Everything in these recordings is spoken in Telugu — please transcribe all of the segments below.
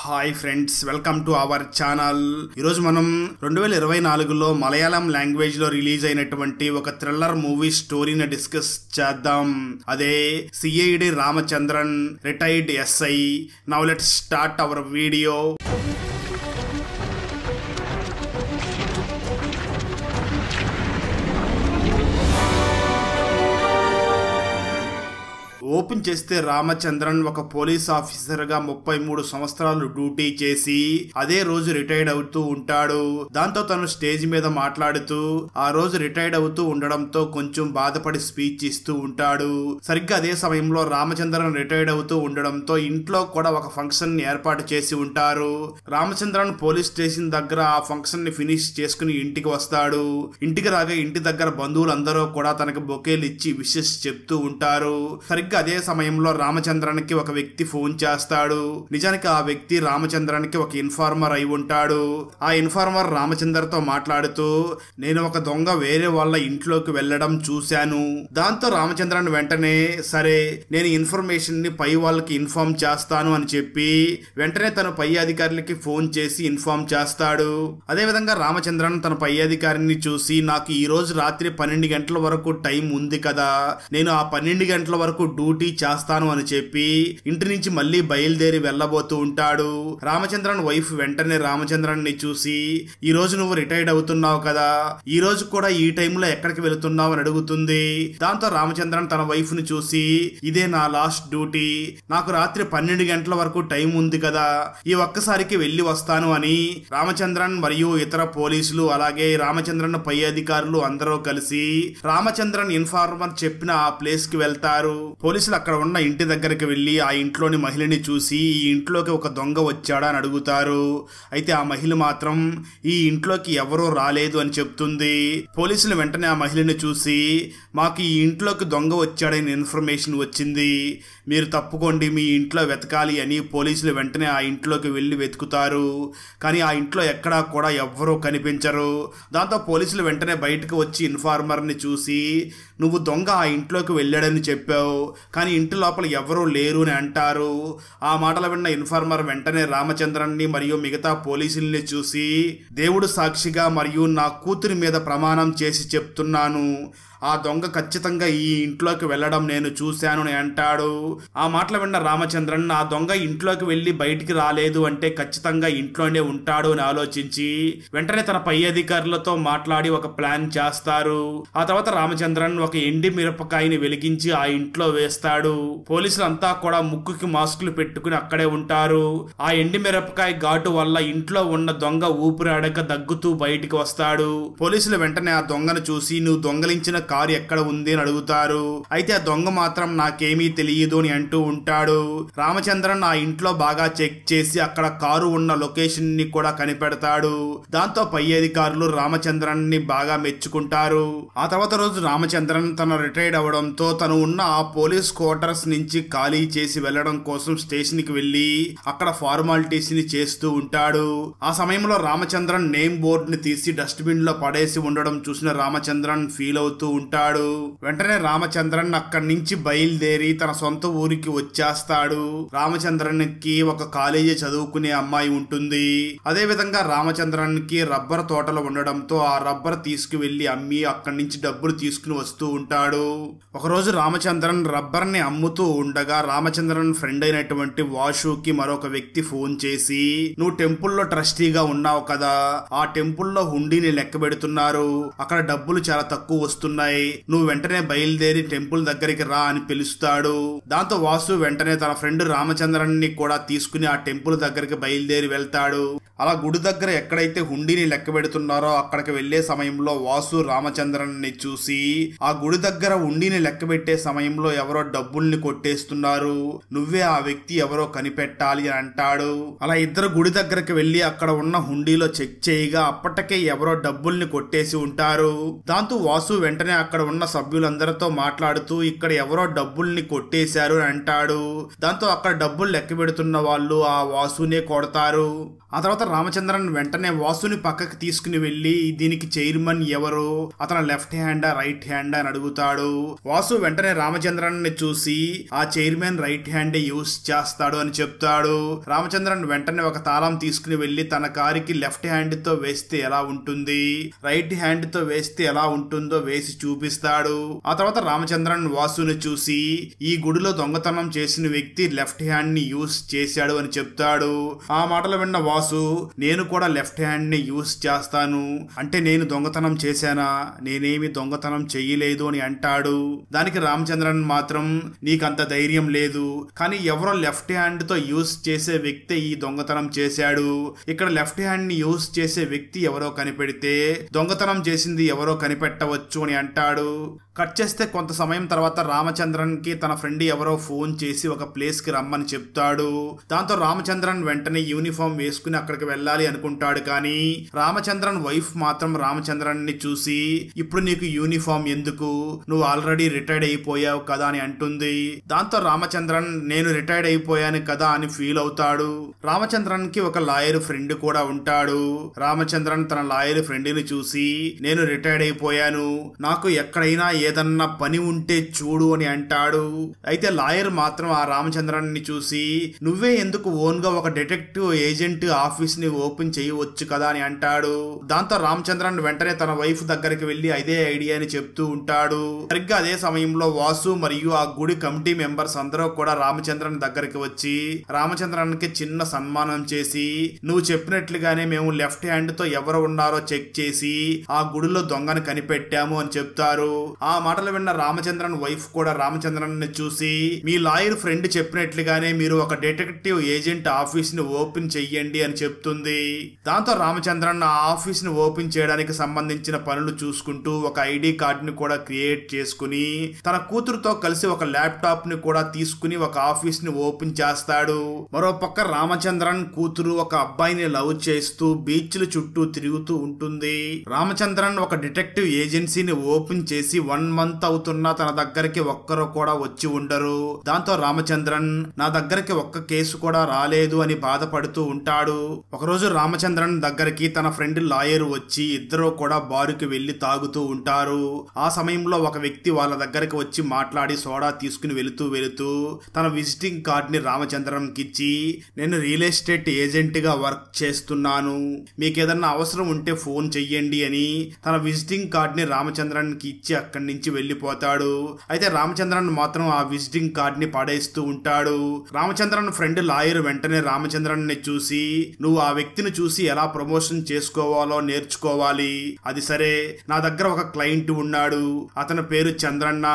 Hi friends, welcome to our channel. ఈరోజు మనం 2024లో మలయాళం లాంగ్వేజ్ లో రిలీజ్ అయినటువంటి ఒక థ్రిల్లర్ మూవీ స్టోరీని డిస్కస్ చేద్దాం. అదే CID Ramachandran retired SI. Now let's start our video. Open చేస్తే రామచంద్రన్ ఒక పోలీస్ ఆఫీసర్ గా 33 సంవత్సరాలు డ్యూటీ చేసి అదే రోజు రిటైర్డ్ అవుతూ ఉంటాడు. దాంతో తను స్టేజ్ మీద మాట్లాడుతూ ఆ రోజు రిటైర్డ్ అవుతూ ఉండడంతో కొంచెం బాధపడి స్పీచ్ ఇస్తూ ఉంటాడు. సరిగ్గా అదే సమయంలో రామచంద్రన్ రిటైర్డ్ అవుతూ ఉండడంతో ఇంట్లో కూడా ఒక ఫంక్షన్ ని ఏర్పాటు చేసి ఉంటారు. రామచంద్రన్ పోలీస్ స్టేషన్ దగ్గర ఆ ఫంక్షన్ ని ఫినిష్ చేసుకుని ఇంటికి వస్తాడు. ఇంటికి రాగా ఇంటి దగ్గర బంధువులందరూ కూడా తనకు బొకేలు ఇచ్చి విషెస్ చెప్తూ ఉంటారు. సరిగ్గా అదే సమయంలో రామచంద్రన్కి ఒక వ్యక్తి ఫోన్ చేస్తాడు. నిజానికి ఆ వ్యక్తి రామచంద్రన్కి ఒక ఇన్ఫార్మర్ అయి ఉంటాడు. ఆ ఇన్ఫార్మర్ రామచంద్ర తో మాట్లాడుతూ నేను ఒక దొంగ వేరే వాళ్ళ ఇంట్లోకి వెళ్లడం చూశాను. దాంతో రామచంద్రన్ వెంటనే సరే నేను ఇన్ఫర్మేషన్ ని పై వాళ్ళకి ఇన్ఫార్మ్ చేస్తాను అని చెప్పి వెంటనే తన పై అధికారులకి ఫోన్ చేసి ఇన్ఫార్మ్ చేస్తాడు. అదే విధంగా రామచంద్రన్ తన పై అధికారిని చూసి నాకు ఈ రోజు రాత్రి 12 గంటల వరకు టైం ఉంది కదా, నేను ఆ 12 గంటల వరకు డ్యూటీ చేస్తాను అని చెప్పి ఇంటి నుంచి మళ్ళీ బయలుదేరి వెళ్ళబోతూ ఉంటాడు. రామచంద్రన్ వైఫ్ వెంటనే రామచంద్రన్ ని చూసి ఈ రోజు నువ్వు రిటైర్డ్ అవుతున్నావు కదా, ఈ రోజు కూడా ఈ టైంలో ఎక్కడికి వెళుతున్నావు అని అడుగుతుంది. దాంతో రామచంద్రన్ తన వైఫ్ ని చూసి ఇదే నా లాస్ట్ డ్యూటీ, నాకు రాత్రి 12 గంటల వరకు టైం ఉంది కదా, ఈ ఒక్కసారికి వెళ్లి వస్తాను అని రామచంద్రన్ మరియు ఇతర పోలీసులు అలాగే రామచంద్రన్ పై అధికారులు అందరూ కలిసి రామచంద్రన్ ఇన్ఫార్మర్ చెప్పిన ఆ ప్లేస్ కి వెళ్తారు. పోలీసులు అక్కడ ఉన్న ఇంటి దగ్గరికి వెళ్లి ఆ ఇంట్లోని మహిళని చూసి ఈ ఇంట్లోకి ఒక దొంగ వచ్చాడా అని అడుగుతారు. అయితే ఆ మహిళ మాత్రం ఈ ఇంట్లోకి ఎవరూ రాలేదు అని చెప్తుంది. పోలీసులు వెంటనే ఆ మహిళని చూసి మాకు ఈ ఇంట్లోకి దొంగ వచ్చాడని ఇన్ఫర్మేషన్ వచ్చింది, మీరు తప్పుకోండి, మీ ఇంట్లో వెతకాలి అని పోలీసులు వెంటనే ఆ ఇంట్లోకి వెళ్లి వెతుకుతారు. కానీ ఆ ఇంట్లో ఎక్కడా కూడా ఎవ్వరూ కనిపించరు. దాంతో పోలీసులు వెంటనే బయటకు వచ్చి ఇన్ఫార్మర్ని చూసి నువ్వు దొంగ ఆ ఇంట్లోకి వెళ్ళాడని చెప్పావు, కానీ ఇంటి లోపల ఎవరూ లేరు అని అంటారు. ఆ మాటలు విన్న ఇన్ఫార్మర్ వెంటనే రామచంద్రన్ని మరియు మిగతా పోలీసుల్ని చూసి దేవుడు సాక్షిగా మరియు నా కూతురి మీద ప్రమాణం చేసి చెప్తున్నాను, ఆ దొంగ ఖచ్చితంగా ఈ ఇంట్లోకి వెళ్ళడం నేను చూశాను అని అంటాడు. ఆ మాటలు విన్న రామచంద్రన్ ఆ దొంగ ఇంట్లోకి వెళ్లి బయటికి రాలేదు అంటే ఖచ్చితంగా ఇంట్లోనే ఉంటాడు అని ఆలోచించి వెంటనే తన పై అధికారులతో మాట్లాడి ఒక ప్లాన్ చేస్తారు. ఆ తర్వాత రామచంద్రన్ ఒక ఎండి మిరపకాయని వెలిగించి ఆ ఇంట్లో వేస్తాడు. పోలీసులంతా కూడా ముక్కుకి మాస్కులు పెట్టుకుని అక్కడే ఉంటారు. ఆ ఎండి మిరపకాయ ఘాటు వల్ల ఇంట్లో ఉన్న దొంగ ఊపిరాడక దగ్గుతూ బయటికి వస్తాడు. పోలీసులు వెంటనే ఆ దొంగను చూసి నువ్వు దొంగలించిన కారు ఎక్కడ ఉంది అని అడుగుతారు. అయితే ఆ దొంగ మాత్రం నాకేమీ తెలియదు అని అంటూ ఉంటాడు. రామచంద్రన్ ఆ ఇంట్లో బాగా చెక్ చేసి అక్కడ కారు ఉన్న లొకేషన్ ని కూడా కనిపెడతాడు. దాంతో పై అధికారులు రామచంద్రన్ ని బాగా మెచ్చుకుంటారు. ఆ తర్వాత రోజు రామచంద్రన్ తన రిటైర్డ్ అవడంతో తను ఉన్న ఆ పోలీస్ క్వార్టర్స్ నుంచి ఖాళీ చేసి వెళ్లడం కోసం స్టేషన్ కి వెళ్లి అక్కడ ఫార్మాలిటీస్ ని చేస్తూ ఉంటాడు. ఆ సమయంలో రామచంద్రన్ నేమ్ బోర్డ్ ని తీసి డస్ట్బిన్ లో పడేసి ఉండడం చూసిన రామచంద్రన్ ఫీల్ అవుతూ ఉంటాడు. వెంటనే రామచంద్రన్ అక్కడి నుంచి బయలుదేరి తన సొంత ఊరికి వచ్చేస్తాడు. రామచంద్రన్ కి ఒక కాలేజీ చదువుకునే అమ్మాయి ఉంటుంది. అదే విధంగా రామచంద్రన్ కి రబ్బర్ తోటలు ఉండడంతో ఆ రబ్బర్ తీసుకువెళ్లి అమ్మి అక్కడి నుంచి డబ్బులు తీసుకుని వస్తూ ఉంటాడు. ఒకరోజు రామచంద్రన్ రబ్బర్ ని అమ్ముతూ ఉండగా రామచంద్రన్ ఫ్రెండ్ అయినటువంటి వాషుకి మరొక వ్యక్తి ఫోన్ చేసి నువ్వు టెంపుల్లో ట్రస్టీగా ఉన్నావు కదా, ఆ టెంపుల్లో హుండీని లెక్క పెడుతున్నారు, అక్కడ డబ్బులు చాలా తక్కువ వస్తున్నాయి, నువ్వు వెంటనే బయలుదేరి టెంపుల్ దగ్గరికి రా అని పిలుస్తాడు. దాంతో వాసు వెంటనే తన ఫ్రెండ్ రామచంద్రన్ ని కూడా తీసుకుని ఆ టెంపుల్ దగ్గరికి బయలుదేరి వెళ్తాడు. అలా గుడి దగ్గర ఎక్కడైతే హుండీని లెక్క పెడుతున్నారో అక్కడికి వెళ్లే సమయంలో వాసు రామచంద్రన్ ని చూసి ఆ గుడి దగ్గర హుండీని లెక్క పెట్టే సమయంలో ఎవరో డబ్బుల్ని కొట్టేస్తున్నారు, నువ్వే ఆ వ్యక్తి ఎవరో కనిపెట్టాలి అని అంటాడు. అలా ఇద్దరు గుడి దగ్గరికి వెళ్లి అక్కడ ఉన్న హుండీలో చెక్ చేయగా అప్పటికే ఎవరో డబ్బుల్ని కొట్టేసి ఉంటారు. దాంతో వాసు వెంటనే అక్కడ ఉన్న సభ్యులందరితో మాట్లాడుతూ ఇక్కడ ఎవరో డబ్బుల్ని కొట్టేశారు అని అంటాడు. దాంతో అక్కడ డబ్బులు లెక్క పెడుతున్న వాళ్ళు ఆ వాసునే కొడతారు. ఆ తర్వాత రామచంద్రన్ వెంటనే వాసుని పక్కకి తీసుకుని వెళ్లి దీనికి చైర్మన్ ఎవరు, అతను లెఫ్ట్ హ్యాండా రైట్ హ్యాండా అని అడుగుతాడు. వాసు వెంటనే రామచంద్రన్ ని చూసి ఆ చైర్మన్ రైట్ హ్యాండ్ యూస్ చేస్తాడు అని చెప్తాడు. రామచంద్రన్ వెంటనే ఒక తాళం తీసుకుని వెళ్లి తన కారుకి లెఫ్ట్ హ్యాండ్ తో వేస్తే ఎలా ఉంటుంది, రైట్ హ్యాండ్ తో వేస్తే ఎలా ఉంటుందో వేసి చూపిస్తాడు. ఆ తర్వాత రామచంద్రన్ వాసుని చూసి ఈ గుడిలో దొంగతనం చేసిన వ్యక్తి లెఫ్ట్ హ్యాండ్ ని యూస్ చేశాడు అని చెప్తాడు. ఆ మాటలు విన్న వాసు నేను కూడా లెఫ్ట్ హ్యాండ్ ని యూస్ చేస్తాను అంటే నేను దొంగతనం చేశానా, నేనేమి దొంగతనం చెయ్యలేదు అని అంటాడు. దానికి రామచంద్రన్ మాత్రం నీకంత ధైర్యం లేదు, కానీ ఎవరో లెఫ్ట్ హ్యాండ్ తో యూస్ చేసే వ్యక్తి ఈ దొంగతనం చేశాడు, ఇక్కడ లెఫ్ట్ హ్యాండ్ ని యూస్ చేసే వ్యక్తి ఎవరో కనిపెడితే దొంగతనం చేసింది ఎవరో కనిపెట్టవచ్చు అని అంటాడు. కట్ చేస్తే కొంత సమయం తర్వాత రామచంద్రన్ కి తన ఫ్రెండ్ ఎవరో ఫోన్ చేసి ఒక ప్లేస్ కి రమ్మని చెప్తాడు. దాంతో రామచంద్రన్ వెంటనే యూనిఫామ్ వేసుకుని అక్కడికి వెళ్ళాలి అనుకుంటాడు. కానీ రామచంద్రన్ వైఫ్ మాత్రం రామచంద్రన్ ని చూసి ఇప్పుడు నీకు యూనిఫామ్ ఎందుకు, నువ్వు ఆల్రెడీ రిటైర్డ్ అయిపోయావు కదా అని అంటుంది. దాంతో రామచంద్రన్ నేను రిటైర్డ్ అయిపోయాను కదా అని ఫీల్ అవుతాడు. రామచంద్రన్ కి ఒక లాయర్ ఫ్రెండ్ కూడా ఉంటాడు. రామచంద్రన్ తన లాయర్ ఫ్రెండ్ ని చూసి నేను రిటైర్డ్ అయిపోయాను, నాకు ఎక్కడైనా ఏదన్నా పని ఉంటే చూడు అని అంటాడు. అయితే లాయర్ మాత్రం ఆ రామచంద్రన్ ని చూసి నువ్వే ఎందుకు ఓన్ గా ఒక డిటెక్టివ్ ఏజెంట్ ఆఫీస్ ని ఓపెన్ చేయవచ్చు కదా అని అంటాడు. దాంతో రామచంద్రన్ వెంటనే తన వైఫ్ దగ్గరికి వెళ్లి అదే ఐడియా అని చెప్తూ ఉంటాడు. సరిగ్గా అదే సమయంలో వాసు మరియు ఆ గుడి కమిటీ మెంబర్స్ అందరూ కూడా రామచంద్రన్ దగ్గరికి వచ్చి రామచంద్రన్ కి చిన్న సన్మానం చేసి నువ్వు చెప్పినట్లుగానే మేము లెఫ్ట్ హ్యాండ్ తో ఎవరు ఉన్నారో చెక్ చేసి ఆ గుడిలో దొంగను కనిపెట్టాము అని చెప్తారు. ఆ మాటలు విన్న రామచంద్రన్ వైఫ్ కూడా రామచంద్రన్ ని చూసి మీ లాయర్ ఫ్రెండ్ చెప్పినట్లుగానే మీరు ఒక డిటెక్టివ్ ఏజెంట్ ఆఫీస్ ని ఓపెన్ చెయ్యండి అని చెప్తుంది. దాంతో రామచంద్రన్ ఆ ఆఫీస్ ని ఓపెన్ చేయడానికి సంబంధించిన పనులు చూసుకుంటూ ఒక ఐడి కార్డ్ ని కూడా క్రియేట్ చేసుకుని తన కూతురుతో కలిసి ఒక ల్యాప్టాప్ ని కూడా తీసుకుని ఒక ఆఫీస్ ని ఓపెన్ చేస్తాడు. మరో పక్క రామచంద్రన్ కూతురు ఒక అబ్బాయిని లవ్ చేస్తూ బీచ్ల చుట్టూ తిరుగుతూ ఉంటుంది. రామచంద్రన్ ఒక డిటెక్టివ్ ఏజెన్సీని ఓపెన్ చేసి 1 month అవుతున్నా తన దగ్గరికి ఒక్కరు కూడా వచ్చి ఉండరు. దాంతో రామచంద్రన్ నా దగ్గరికి ఒక్క కేసు కూడా రాలేదు అని బాధపడుతూ ఉంటాడు. ఒకరోజు రామచంద్రన్ దగ్గరికి తన ఫ్రెండ్ లాయర్ వచ్చి ఇద్దరు కూడా బారుకి వెళ్లి తాగుతూ ఉంటారు. ఆ సమయంలో ఒక వ్యక్తి వాళ్ళ దగ్గరికి వచ్చి మాట్లాడి సోడా తీసుకుని వెళుతూ తన విజిటింగ్ కార్డ్ ని రామచంద్రన్ కి ఇచ్చి నేను రియల్ ఎస్టేట్ ఏజెంట్ గా వర్క్ చేస్తున్నాను, మీకు ఏదన్నా అవసరం ఉంటే ఫోన్ చెయ్యండి అని తన విజిటింగ్ కార్డ్ ని రామచంద్రన్ కి ఇచ్చి అక్కడి నుంచి వెళ్లిపోతాడు. అయితే రామచంద్రన్ మాత్రం ఆ విజిటింగ్ కార్డ్ ని పడేస్తూ ఉంటాడు. రామచంద్రన్ ఫ్రెండ్ లాయర్ వెంటనే రామచంద్రన్ ని చూసి నువ్వు ఆ వ్యక్తిని చూసి ఎలా ప్రమోషన్ చేసుకోవాలో నేర్చుకోవాలి, అది సరే నా దగ్గర ఒక క్లయింట్ ఉన్నాడు, అతని పేరు చంద్రన్న,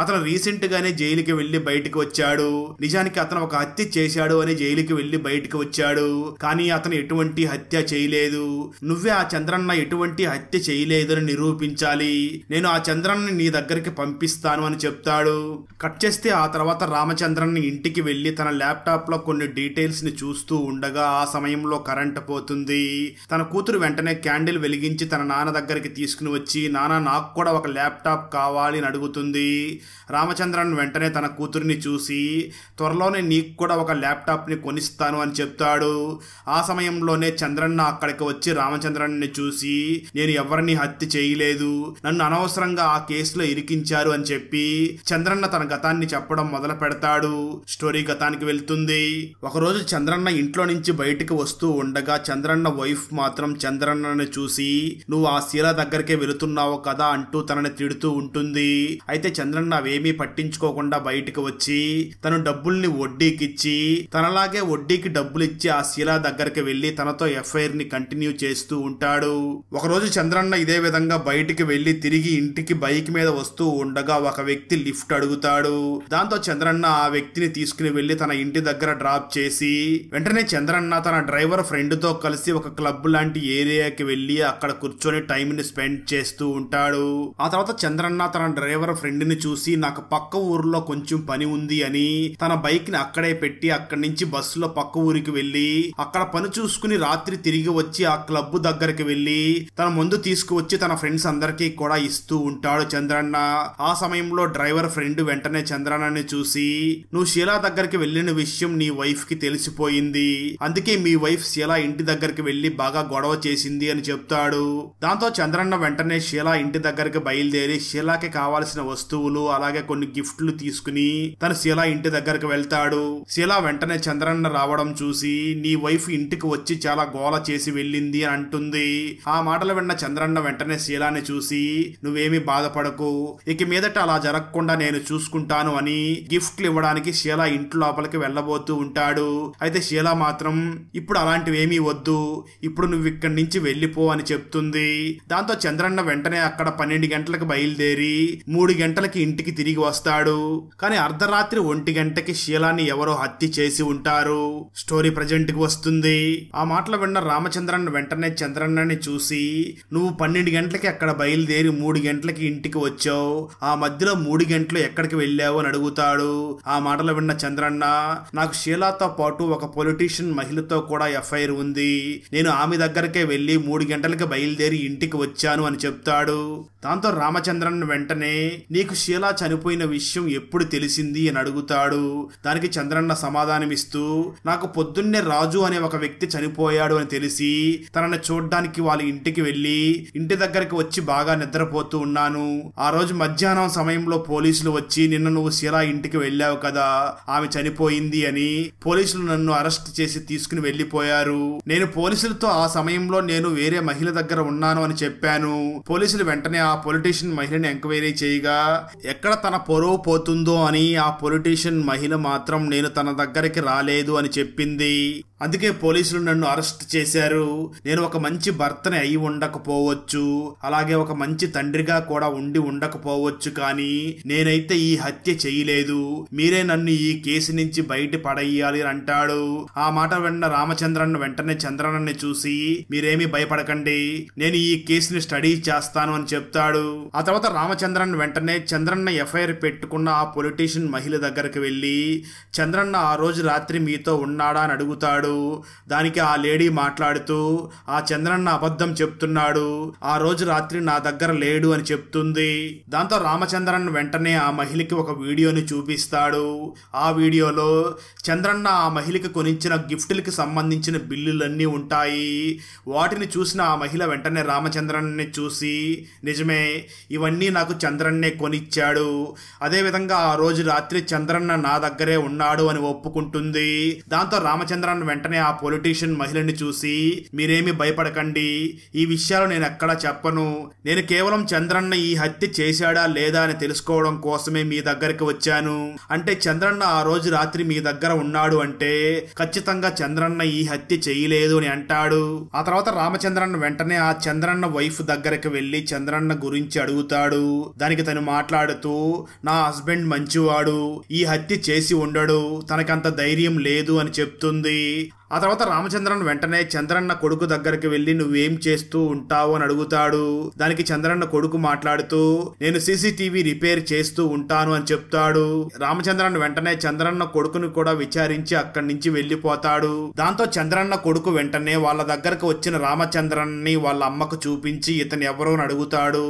అతను రీసెంట్ గానే జైలుకి వెళ్లి బయటకు వచ్చాడు, నిజానికి అతను ఒక హత్య చేశాడు అని జైలుకి వెళ్లి బయటకు వచ్చాడు, కానీ అతను ఎటువంటి హత్య చేయలేదు, నువ్వే ఆ చంద్రన్న ఎటువంటి హత్య చేయలేదని నిరూపించాలి, నేను ఆ చంద్రన్ని నీ దగ్గరికి పంపిస్తాను అని చెప్తాడు. కట్ చేస్తే ఆ తర్వాత రామచంద్రన్ ఇంటికి వెళ్లి తన ల్యాప్టాప్ లో కొన్ని డీటెయిల్స్ ని చూస్తూ ఉండగా ఆ సమయంలో కరెంట్ పోతుంది. తన కూతురు వెంటనే క్యాండిల్ వెలిగించి తన నాన్న దగ్గరికి తీసుకుని వచ్చి నాన్న నాకు కూడా ఒక ల్యాప్టాప్ కావాలి అని అడుగుతుంది. రామచంద్రన్ వెంటనే తన కూతురిని చూసి త్వరలోనే నీకు కూడా ఒక ల్యాప్టాప్ ని కొనిస్తాను అని చెప్తాడు. ఆ సమయంలోనే చంద్రన్న అక్కడికి వచ్చి రామచంద్రన్ ని చూసి నేను ఎవరిని హత్య చేయలేదు, నన్ను అనవసరంగా ఆ కేసులో ఇరికించారు అని చెప్పి చంద్రన్న తన గతాన్ని చెప్పడం మొదలు పెడతాడు. స్టోరీ గతానికి వెళ్తుంది. ఒకరోజు చంద్రన్న ఇంట్లో నుంచి బయటికి వస్తూ ఉండగా చంద్రన్న వైఫ్ మాత్రం చంద్రన్నని చూసి నువ్వు ఆ శీల దగ్గరికే వెళుతున్నావు కదా అంటూ తనని తిడుతూ ఉంటుంది. అయితే చంద్రన్న అవేమీ పట్టించుకోకుండా బయటికి వచ్చి తను డబ్బుల్ని వడ్డీకిచ్చి తనలాగే వడ్డీకి డబ్బులు ఇచ్చి ఆ శీల దగ్గరికి వెళ్లి తనతో ఎఫ్ఐఆర్ ని కంటిన్యూ చేస్తూ ఉంటాడు. ఒకరోజు చంద్రన్న ఇదే విధంగా బయటికి వెళ్లి తిరిగి ఇంటికి బైక్ మీద వస్తూ ఉండగా ఒక వ్యక్తి లిఫ్ట్ అడుగుతాడు. దాంతో చంద్రన్న ఆ వ్యక్తిని తీసుకుని వెళ్లి తన ఇంటి దగ్గర డ్రాప్ చేసి వెంటనే చంద్రన్న తన డ్రైవర్ ఫ్రెండ్ తో కలిసి ఒక క్లబ్ లాంటి ఏరియాకి వెళ్లి అక్కడ కూర్చొని టైం ని స్పెండ్ చేస్తూ ఉంటాడు. ఆ తర్వాత చంద్రన్న తన డ్రైవర్ ఫ్రెండ్ ని చూసి నాకు పక్క ఊర్లో కొంచెం పని ఉంది అని తన బైక్ ని అక్కడే పెట్టి అక్కడి నుంచి బస్సులో పక్క ఊరికి వెళ్లి అక్కడ పని చూసుకుని రాత్రి తిరిగి వచ్చి ఆ క్లబ్ దగ్గరికి వెళ్లి తన ముందు తీసుకువచ్చి తన ఫ్రెండ్స్ అందరికీ కూడా ఇస్తూ ఉంటాడు చంద్రన్న. ఆ సమయంలో డ్రైవర్ ఫ్రెండ్ వెంటనే చంద్రన్నని చూసి నువ్వు షీలా దగ్గరికి వెళ్లిన విషయం నీ వైఫ్ కి తెలిసిపోయింది, అందుకే మీ వైఫ్ షీలా ఇంటి దగ్గరికి వెళ్లి బాగా గొడవ చేసింది అని చెప్తాడు. దాంతో చంద్రన్న వెంటనే షీలా ఇంటి దగ్గరికి బయలుదేరి షీలాకి కావాల్సిన వస్తువులు అలాగే కొన్ని గిఫ్ట్లు తీసుకుని తను షీలా ఇంటి దగ్గరికి వెళ్తాడు. షీలా వెంటనే చంద్రన్న రావడం చూసి నీ వైఫ్ ఇంటికి వచ్చి చాలా గోల చేసి వెళ్ళింది అని అంటుంది. ఆ మాటలు విన్న చంద్రన్న వెంటనే షీలాని చూసి నువ్వేమీ బాధపడకు, ఇక మీదట అలా జరగకుండా నేను చూసుకుంటాను అని గిఫ్ట్లు ఇవ్వడానికి షీలా ఇంటి లోపలికి వెళ్ళబోతూ ఉంటాడు. అయితే షీలా మాత్రం ఇప్పుడు అలాంటివేమీ వద్దు, ఇప్పుడు నువ్వు ఇక్కడి నుంచి వెళ్ళిపో అని చెప్తుంది. దాంతో చంద్రన్న వెంటనే అక్కడ 12 గంటలకు బయలుదేరి 3 గంటలకి ఇంటికి తిరిగి వస్తాడు. కానీ అర్ధరాత్రి 1 గంటకి షీలాని ఎవరో హత్య చేసి ఉంటారు. స్టోరీ ప్రజెంట్ కి వస్తుంది. ఆ మాటలు విన్న రామచంద్రన్ వెంటనే చంద్రన్నని చూసి నువ్వు 12 గంటలకి అక్కడ బయలుదేరి 3 గంటలకి ఇంటికి వచ్చావు, ఆ మధ్యలో 3 గంటలు ఎక్కడికి వెళ్ళావు అని అడుగుతాడు. ఆ మాటలు విన్న చంద్రన్న నాకు షీలాతో పాటు ఒక పొలిటీషియన్ మహిళతో కూడా ఎఫ్ఐఆర్ ఉంది, నేను ఆమె దగ్గరకే వెళ్లి 3 గంటలకి బయలుదేరి ఇంటికి వచ్చాను అని చెప్తాడు. దాంతో రామచంద్రన్ వెంటనే నీకు షీలా చనిపోయిన విషయం ఎప్పుడు తెలిసింది అని అడుగుతాడు. దానికి చంద్రన్న సమాధానమిస్తూ నాకు పొద్దున్నే రాజు అనే ఒక వ్యక్తి చనిపోయాడు అని తెలిసి తనని చూడ్డానికి వాళ్ళ ఇంటికి వెళ్లి ఇంటి దగ్గరికి వచ్చి బాగా నిద్రపోతూ ఉన్నాను. ఆ రోజు మధ్యాహ్నం సమయంలో పోలీసులు వచ్చి నిన్న నువ్వు షీలా ఇంటికి వెళ్ళావు కదా, ఆమె చనిపోయింది అని పోలీసులు నన్ను అరెస్ట్ చేసి తీసుకుని వెళ్లిపోయారు. నేను పోలీసులతో ఆ సమయంలో నేను వేరే మహిళ దగ్గర ఉన్నాను అని చెప్పాను. పోలీసులు వెంటనే ఆ పొలిటీషియన్ మహిళని ఎంక్వైరీ చేయగా ఎక్కడ తన పొరువు పోతుందో అని ఆ పొలిటీషియన్ మహిళ మాత్రం నేను తన దగ్గరికి రాలేదు అని చెప్పింది. అందుకే పోలీసులు నన్ను అరెస్ట్ చేశారు. నేను ఒక మంచి భర్తని అయి ఉండకపోవచ్చు, అలాగే ఒక మంచి తండ్రిగా కూడా ఉండి ఉండకపోవచ్చు, కానీ నేనైతే ఈ హత్య చేయలేదు. మీరే నన్ను ఈ కేసు నుంచి బయట పడేయాలి అని అంటాడు. ఆ మాట విన్న రామచంద్రన్ వెంటనే చంద్రన్నని చూసి మీరేమీ భయపడకండి, నేను ఈ కేసుని స్టడీ చేస్తాను అని చెప్తాడు. ఆ తర్వాత రామచంద్రన్ వెంటనే చంద్రన్న ఎఫ్ఐఆర్ పెట్టుకున్న ఆ పొలిటీషియన్ మహిళ దగ్గరికి వెళ్లి చంద్రన్న ఆ రోజు రాత్రి మీతో ఉన్నాడా అని అడుగుతాడు. దానికి ఆ లేడీ మాట్లాడుతూ ఆ చంద్రన్న అబద్ధం చెప్తున్నాడు, ఆ రోజు రాత్రి నా దగ్గర లేడు అని చెప్తుంది. దాంతో రామచంద్రన్ వెంటనే ఆ మహిళకి ఒక వీడియోని చూపిస్తాడు. ఆ వీడియోలో చంద్రన్న ఆ మహిళకి కొనిచ్చిన గిఫ్టులకి సంబంధించిన బిల్లులన్నీ ఉంటాయి. వాటిని చూసిన ఆ మహిళ వెంటనే రామచంద్రన్ని చూసి నిజమే, ఇవన్నీ నాకు చంద్రన్నే కొనిచ్చాడు, అదేవిధంగా ఆ రోజు రాత్రి చంద్రన్న నా దగ్గరే ఉన్నాడు అని ఒప్పుకుంటుంది. దాంతో రామచంద్రన్ వెంటనే ఆ పొలిటీషియన్ మహిళని చూసి మీరేమీ భయపడకండి, ఈ విషయాలు నేను ఎక్కడా చెప్పను, నేను కేవలం చంద్రన్న ఈ హత్య చేశాడా లేదా అని తెలుసుకోవడం కోసమే మీ దగ్గరికి వచ్చాను. అంటే చంద్రన్న ఆ రోజు రాత్రి మీ దగ్గర ఉన్నాడు అంటే ఖచ్చితంగా చంద్రన్న ఈ హత్య చేయలేదు అని అంటాడు. ఆ తర్వాత రామచంద్రన్ వెంటనే ఆ చంద్రన్న వైఫ్ దగ్గరికి వెళ్లి చంద్రన్న గురించి అడుగుతాడు. దానికి తను మాట్లాడుతూ నా హస్బెండ్ మంచివాడు, ఈ హత్య చేసి ఉండడు, తనకంత ధైర్యం లేదు అని చెప్తుంది. ఆ తర్వాత రామచంద్రన్ వెంటనే చంద్రన్న కొడుకు దగ్గరికి వెళ్లి నువ్వేం చేస్తూ ఉంటావు అని అడుగుతాడు. దానికి చంద్రన్న కొడుకు మాట్లాడుతూ నేను సీసీటీవీ రిపేర్ చేస్తూ ఉంటాను అని చెప్తాడు. రామచంద్రన్ వెంటనే చంద్రన్న కొడుకుని కూడా విచారించి అక్కడి నుంచి వెళ్లిపోతాడు. దాంతో చంద్రన్న కొడుకు వెంటనే వాళ్ళ దగ్గరకు వచ్చిన రామచంద్రన్ని వాళ్ళ అమ్మకు చూపించి ఇతను ఎవరో అని అడుగుతాడు.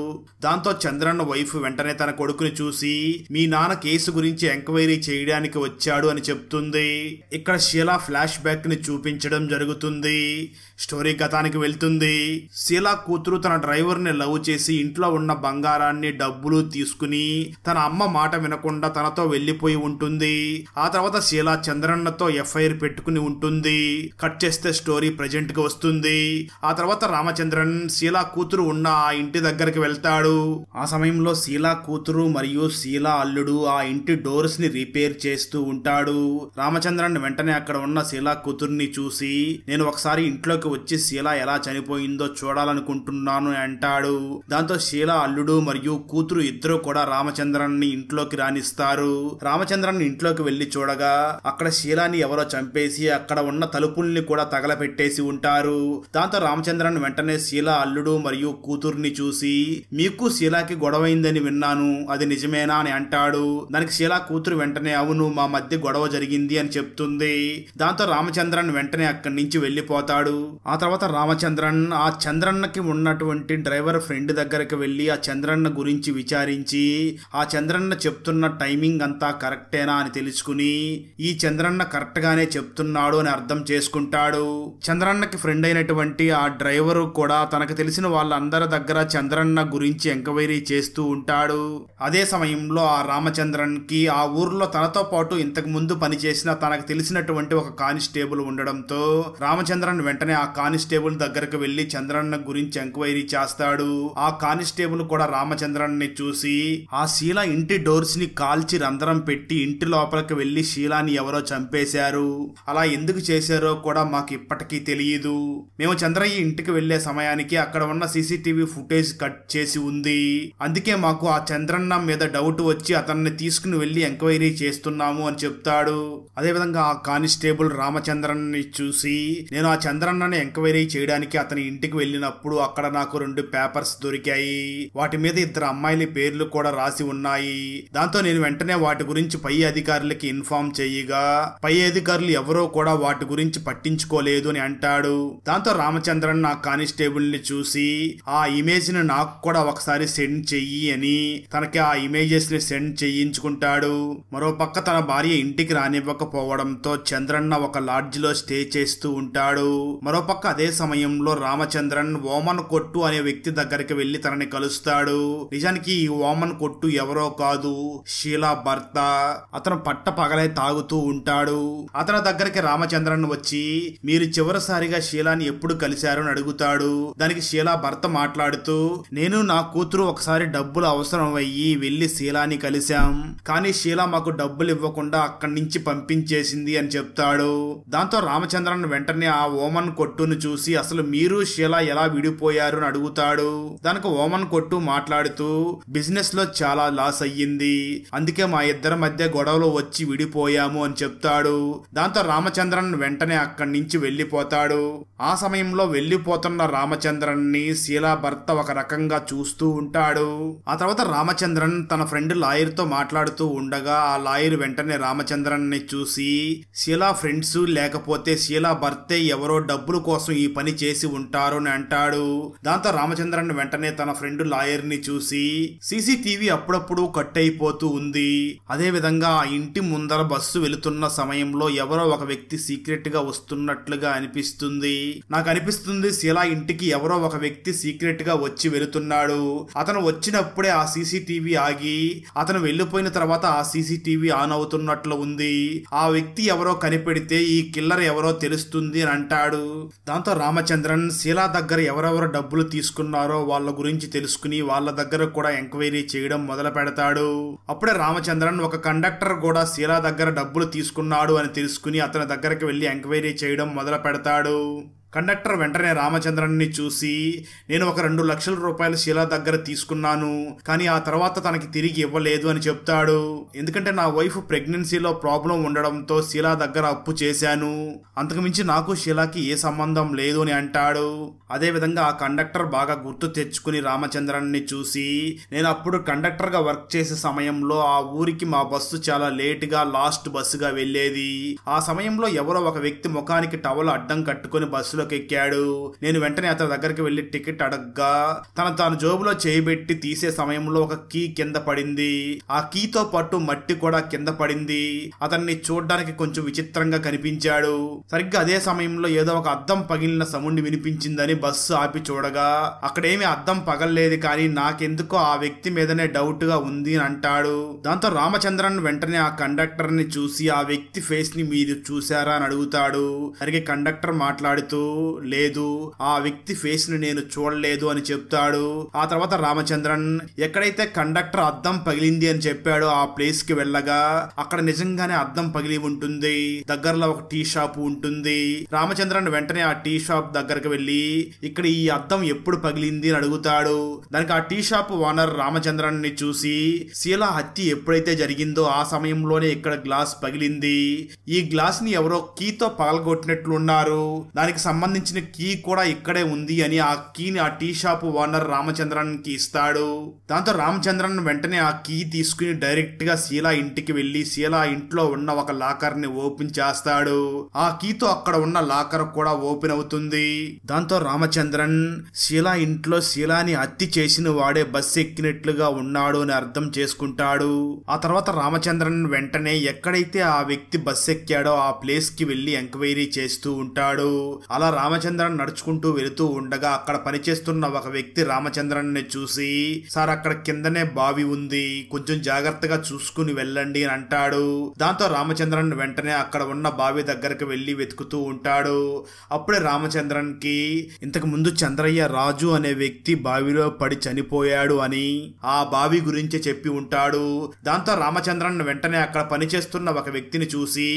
దాంతో చంద్రన్న వైఫ్ వెంటనే తన కొడుకుని చూసి మీ నాన్న కేసు గురించి ఎంక్వైరీ చేయడానికి వచ్చాడు అని చెప్తుంది. ఇక్కడ షీలా ఫ్లాష్ బ్యాక్ ని చూపించడం జరుగుతుంది. స్టోరీ గతానికి వెళ్తుంది. షీలా కూతురు తన డ్రైవర్ ని లవ్ చేసి ఇంట్లో ఉన్న బంగారాన్ని డబ్బులు తీసుకుని తన అమ్మ మాట వినకుండా తనతో వెళ్లిపోయి ఉంటుంది. ఆ తర్వాత షీలా చంద్రన్నతో ఎఫ్ఐఆర్ పెట్టుకుని ఉంటుంది. కట్ చేస్తే స్టోరీ ప్రజెంట్ కి వస్తుంది. ఆ తర్వాత రామచంద్రన్ షీలా కూతురు ఉన్న ఆ ఇంటి దగ్గరికి వెళ్తాడు. ఆ సమయంలో షీలా కూతురు మరియు షీలా అల్లుడు ఆ ఇంటి డోర్స్ ని రిపేర్ చేస్తూ ఉంటాడు. రామచంద్రన్ వెంటనే అక్కడ ఉన్న షీలా కూతుర్ని చూసి నేను ఒకసారి ఇంట్లోకి వచ్చి షీలా ఎలా చనిపోయిందో చూడాలనుకుంటున్నాను అంటాడు. దాంతో షీలా అల్లుడు మరియు కూతురు ఇద్దరు కూడా రామచంద్రన్ని ఇంట్లోకి రానిస్తారు. రామచంద్రన్ ఇంట్లోకి వెళ్లి చూడగా అక్కడ షీలాని ఎవరో చంపేసి అక్కడ ఉన్న తలుపుల్ని కూడా తగలపెట్టేసి ఉంటారు. దాంతో రామచంద్రన్ వెంటనే షీలా అల్లుడు మరియు కూతుర్ని చూసి మీకు షీలాకి గొడవైందని విన్నాను, అది నిజమేనా అని అంటాడు. దానికి షీలా కూతురు వెంటనే అవును, మా మధ్య గొడవ జరిగింది అని చెప్తుంది. దాంతో రామచంద్రన్ రామచంద్రన్ వెంటనే అక్కడి నుంచి వెళ్లిపోతాడు. ఆ తర్వాత రామచంద్రన్ ఆ చంద్రన్నకి ఉన్నటువంటి డ్రైవర్ ఫ్రెండ్ దగ్గరికి వెళ్లి ఆ చంద్రన్న గురించి విచారించి ఆ చంద్రన్న చెప్తున్న టైమింగ్ అంతా కరెక్టేనా అని తెలుసుకుని ఈ చంద్రన్న కరెక్ట్ గానే చెప్తున్నాడు అని అర్థం చేసుకుంటాడు. చంద్రన్నకి ఫ్రెండ్ అయినటువంటి ఆ డ్రైవరు కూడా తనకు తెలిసిన వాళ్ళందరి దగ్గర చంద్రన్న గురించి ఎంక్వైరీ చేస్తూ ఉంటాడు. అదే సమయంలో ఆ రామచంద్రన్ కి ఆ ఊర్లో తనతో పాటు ఇంతకు ముందు పనిచేసిన తనకు తెలిసినటువంటి ఒక కానిస్టేబుల్ ఉండడంతో రామచంద్రన్ వెంటనే ఆ కానిస్టేబుల్ దగ్గరకు వెళ్లి చంద్రన్న గురించి ఎంక్వైరీ చేస్తాడు. ఆ కానిస్టేబుల్ కూడా రామచంద్రన్ ని చూసి ఆ శీల ఇంటి డోర్స్ ని కాల్చి రంధ్రం పెట్టి ఇంటి లోపలికి వెళ్లి శీలాని ఎవరో చంపేశారు, అలా ఎందుకు చేశారో కూడా మాకు ఇప్పటికీ తెలియదు. మేము చంద్రయ్య ఇంటికి వెళ్లే సమయానికి అక్కడ ఉన్న సీసీటీవీ ఫుటేజ్ కట్ చేసి ఉంది, అందుకే మాకు ఆ చంద్రన్న మీద డౌట్ వచ్చి అతన్ని తీసుకుని వెళ్లి ఎంక్వైరీ చేస్తున్నాము అని చెప్తాడు. అదేవిధంగా ఆ కానిస్టేబుల్ రామచంద్రన్ ని చూసి నేను ఆ చంద్రన్నని ఎంక్వైరీ చేయడానికి అతని ఇంటికి వెళ్ళినప్పుడు అక్కడ నాకు 2 పేపర్స్ దొరికాయి, వాటి మీద 2 అమ్మాయిల పేర్లు కూడా రాసి ఉన్నాయి. దాంతో నేను వెంటనే వాటి గురించి పై అధికారులకి ఇన్ఫార్మ్ చెయ్యగా పై అధికారులు ఎవరో కూడా వాటి గురించి పట్టించుకోలేదు అని అంటాడు. దాంతో రామచంద్రన్ ఆ కానిస్టేబుల్ ని చూసి ఆ ఇమేజ్ ని నాకు కూడా ఒకసారి సెండ్ చెయ్యి అని తనకి ఆ ఇమేజెస్ ని సెండ్ చేయించుకుంటాడు. మరో పక్క తన భార్య ఇంటికి రానివ్వకపోవడంతో చంద్రన్న ఒక లాడ్జ్ లో స్టే చేస్తూ ఉంటాడు. మరోపక్క అదే సమయంలో రామచంద్రన్ ఓమన్ కొట్టు అనే వ్యక్తి దగ్గరికి వెళ్లి తనని కలుస్తాడు. నిజానికి ఈ ఓమన్ కొట్టు ఎవరో కాదు, షీలా భర్త. అతను పట్ట పగలే తాగుతూ ఉంటాడు. అతని దగ్గరికి రామచంద్రన్ వచ్చి మీరు చివరిసారిగా షీలాని ఎప్పుడు కలిశారు అని అడుగుతాడు. దానికి షీలా భర్త మాట్లాడుతూ నేను నా కూతురు ఒకసారి డబ్బులు అవసరం అయ్యి వెళ్లి షీలాని కలిశాం, కానీ షీలా మాకు డబ్బులు ఇవ్వకుండా అక్కడి నుంచి పంపించేసింది అని చెప్తాడు. దాంతో రామచంద్రన్ వెంటనే ఆ ఓమన్ కొట్టును చూసి అసలు మీరు షీలా ఎలా విడిపోయారు అని అడుగుతాడు. దానికి ఓమన్ కొట్టు మాట్లాడుతూ బిజినెస్ లో చాలా లాస్ అయ్యింది, అందుకే మా ఇద్దరి మధ్య గొడవలు వచ్చి విడిపోయాము అని చెప్తాడు. దాంతో రామచంద్రన్ వెంటనే అక్కడి నుంచి వెళ్లిపోతాడు. ఆ సమయంలో వెళ్లిపోతున్న రామచంద్రన్ ని షీలా భర్త ఒక రకంగా చూస్తూ ఉంటాడు. ఆ తర్వాత రామచంద్రన్ తన ఫ్రెండ్ లాయర్ తో మాట్లాడుతూ ఉండగా ఆ లాయర్ వెంటనే రామచంద్రన్ ని చూసి షీలా ఫ్రెండ్స్ లేకపోతే షీలా భర్తే ఎవరో డబ్బుల కోసం ఈ పని చేసి ఉంటారు అని అంటాడు. దాంతో రామచంద్రన్ వెంటనే తన ఫ్రెండ్ లాయర్ ని చూసి సీసీటీవీ అప్పుడప్పుడు కట్ అయిపోతూ ఉంది, అదే విధంగా ఆ ఇంటి ముందర బస్సు వెళుతున్న సమయంలో ఎవరో ఒక వ్యక్తి సీక్రెట్ గా వస్తున్నట్లుగా అనిపిస్తుంది, నాకు అనిపిస్తుంది షీలా ఇంటికి ఎవరో ఒక వ్యక్తి సీక్రెట్ గా వచ్చి వెళుతున్నాడు, అతను వచ్చినప్పుడే ఆ సీసీటీవీ ఆగి అతను వెళ్లిపోయిన తర్వాత ఆ సీసీటీవీ ఆన్ అవుతున్నట్లు ఉంది, ఆ వ్యక్తి ఎవరో కనిపెడితే ఈ కిల్లర్ ఎవరో తెలుస్తుంది అని అంటాడు. దాంతో రామచంద్రన్ షీలా దగ్గర ఎవరెవరు డబ్బులు తీసుకున్నారో వాళ్ళ గురించి తెలుసుకుని వాళ్ళ దగ్గర కూడా ఎంక్వైరీ చేయడం మొదలు పెడతాడు. అప్పుడే రామచంద్రన్ ఒక కండక్టర్ కూడా షీలా దగ్గర డబ్బులు తీసుకున్నాడు అని తెలుసుకుని అతని దగ్గరికి వెళ్లి ఎంక్వైరీ చేయడం మొదలు పెడతాడు. కండక్టర్ వెంటనే రామచంద్రన్ ని చూసి నేను ఒక 2 లక్షల రూపాయలు షీలా దగ్గర తీసుకున్నాను, కానీ ఆ తర్వాత తనకి తిరిగి ఇవ్వలేదు అని చెప్తాడు. ఎందుకంటే నా వైఫ్ ప్రెగ్నెన్సీలో ప్రాబ్లం ఉండడంతో షీలా దగ్గర అప్పు చేశాను, అంతకుమించి నాకు షీలాకి ఏ సంబంధం లేదు అని అంటాడు. అదే విధంగా ఆ కండక్టర్ బాగా గుర్తు తెచ్చుకుని రామచంద్రన్ ని చూసి నేను అప్పుడు కండక్టర్ గా వర్క్ చేసే సమయంలో ఆ ఊరికి మా బస్సు చాలా లేట్ గా లాస్ట్ బస్సుగా వెళ్లేది, ఆ సమయంలో ఎవరో ఒక వ్యక్తి ముఖానికి టవల్ అడ్డం కట్టుకుని బస్సు ఎక్కాడు, నేను వెంటనే అతని దగ్గరికి వెళ్లి టికెట్ అడగ్గా తాను జోబులో చేయబెట్టి తీసే సమయంలో ఒక కీ కింద పడింది, ఆ కీతో పాటు మట్టి కూడా కింద పడింది, అతన్ని చూడ్డానికి కొంచెం విచిత్రంగా కనిపించాడు. సరిగ్గా అదే సమయంలో ఏదో ఒక అద్దం పగిలిన సౌండ్ వినిపించిందని బస్సు ఆపి చూడగా అక్కడేమి అద్దం పగల్లేదు, కానీ నాకెందుకో ఆ వ్యక్తి మీదనే డౌట్ గా ఉంది అని అంటాడు. దాంతో రామచంద్రన్ వెంటనే ఆ కండక్టర్ ని చూసి ఆ వ్యక్తి ఫేస్ ని మీరు చూసారా అని అడుగుతాడు. సరిగ్గా కండక్టర్ మాట్లాడుతూ లేదు, ఆ వ్యక్తి ఫేస్ ని నేను చూడలేదు అని చెప్తాడు. ఆ తర్వాత రామచంద్రన్ ఎక్కడైతే కండక్టర్ అద్దం పగిలింది అని చెప్పాడో ఆ ప్లేస్ కి వెళ్ళగా అక్కడ నిజంగానే అద్దం పగిలి ఉంటుంది, దగ్గరలో ఒక టీ షాప్ ఉంటుంది. రామచంద్రన్ వెంటనే ఆ టీ షాప్ దగ్గరకు వెళ్లి ఇక్కడ ఈ అద్దం ఎప్పుడు పగిలింది అని అడుగుతాడు. దానికి ఆ టీ షాప్ ఓనర్ రామచంద్రన్ ని చూసి షీలా హత్య ఎప్పుడైతే జరిగిందో ఆ సమయంలోనే ఇక్కడ గ్లాస్ పగిలింది, ఈ గ్లాస్ ని ఎవరో కీతో పగలగొట్టినట్లున్నారు, దానికి సంబంధించిన కీ కూడా ఇక్కడే ఉంది అని ఆ కీని ఆ టీ షాప్ ఓనర్ రామచంద్రన్ కి ఇస్తాడు. దాంతో రామచంద్రన్ వెంటనే ఆ కీ తీసుకుని డైరెక్ట్ గా శీలా ఇంటికి వెళ్లి శీలా ఇంట్లో ఉన్న ఒక లాకర్ ని ఓపెన్ చేస్తాడు. ఆ కీతో అక్కడ ఉన్న లాకర్ కూడా ఓపెన్ అవుతుంది. దాంతో రామచంద్రన్ శీలా ఇంట్లో శీలాని హత్య చేసిన వాడే బస్ ఎక్కినట్లుగా ఉన్నాడు అని అర్థం చేసుకుంటాడు. ఆ తర్వాత రామచంద్రన్ వెంటనే ఎక్కడైతే ఆ వ్యక్తి బస్ ఎక్కాడో ఆ ప్లేస్ కి వెళ్లి ఎంక్వైరీ చేస్తూ ఉంటాడు. అలా రామచంద్రన్ నడుచుకుంటూ వెళుతూ ఉండగా అక్కడ పనిచేస్తున్న ఒక వ్యక్తి రామచంద్రన్ ని చూసి, సార్ అక్కడ కిందనే బావి ఉంది, కొంచెం జాగ్రత్తగా చూసుకుని వెళ్ళండి అని అంటాడు. దాంతో రామచంద్రన్ వెంటనే అక్కడ ఉన్న బావి దగ్గరకు వెళ్లి వెతుకుతూ ఉంటాడు. అప్పుడే రామచంద్రన్ కి ఇంతకు ముందు చంద్రయ్య రాజు అనే వ్యక్తి బావిలో పడి చనిపోయాడు అని ఆ బావి గురించి చెప్పి ఉంటాడు. దాంతో రామచంద్రన్ వెంటనే అక్కడ పనిచేస్తున్న ఒక వ్యక్తిని చూసి,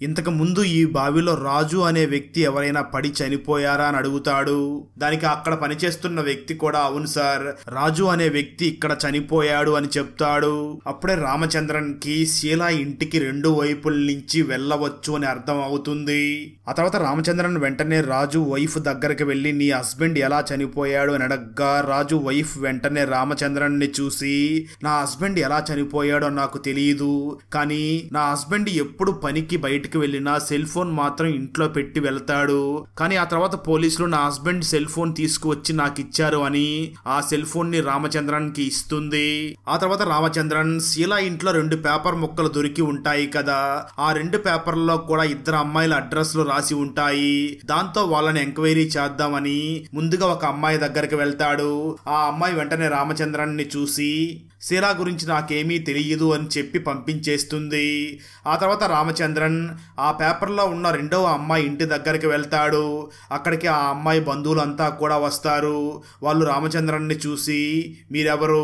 ఇంతకు ముందు ఈ బావిలో రాజు అనే వ్యక్తి ఎవరైనా పడి చనిపోయారా అని అడుగుతాడు. దానికి అక్కడ పనిచేస్తున్న వ్యక్తి కూడా, అవును సార్, రాజు అనే వ్యక్తి ఇక్కడ చనిపోయాడు అని చెప్తాడు. అప్పుడే రామచంద్రన్ కి శీలా ఇంటికి రెండు వైపుల నుంచి వెళ్ళవచ్చు అని అర్థం అవుతుంది. ఆ తర్వాత రామచంద్రన్ వెంటనే రాజు వైఫ్ దగ్గరికి వెళ్లి, నీ హస్బెండ్ ఎలా చనిపోయాడు అని అడగ్గా రాజు వైఫ్ వెంటనే రామచంద్రన్ ని చూసి, నా హస్బెండ్ ఎలా చనిపోయాడో నాకు తెలియదు, కానీ నా హస్బెండ్ ఎప్పుడు పనికి బయటికి వెళ్ళినా సెల్ ఫోన్ మాత్రం ఇంట్లో పెట్టి వెళ్తాడు, కానీ ఆ తర్వాత పోలీసులు నా హస్బెండ్ సెల్ ఫోన్ తీసుకువచ్చి నాకు ఇచ్చారు అని ఆ సెల్ ఫోన్ ని రామచంద్రన్ కి ఇస్తుంది. ఆ తర్వాత రామచంద్రన్ శీలా ఇంట్లో 2 పేపర్ ముక్కలు దొరికి ఉంటాయి కదా, ఆ 2 పేపర్లలో కూడా ఇద్దరు అమ్మాయిల అడ్రస్లు రాసి ఉంటాయి. దాంతో వాళ్ళని ఎంక్వైరీ చేద్దామని ముందుగా ఒక అమ్మాయి దగ్గరికి వెళ్తాడు. ఆ అమ్మాయి వెంటనే రామచంద్రన్ ని చూసి, శీలా గురించి నాకేమీ తెలియదు అని చెప్పి పంపించేస్తుంది. ఆ తర్వాత రామచంద్రన్ ఆ పేపర్లో ఉన్న 2వ అమ్మాయి ఇంటి దగ్గరికి వెళ్తాడు. అక్కడికి ఆ అమ్మాయి బంధువులంతా కూడా వస్తారు. వాళ్ళు రామచంద్రన్ని చూసి, మీరెవరు,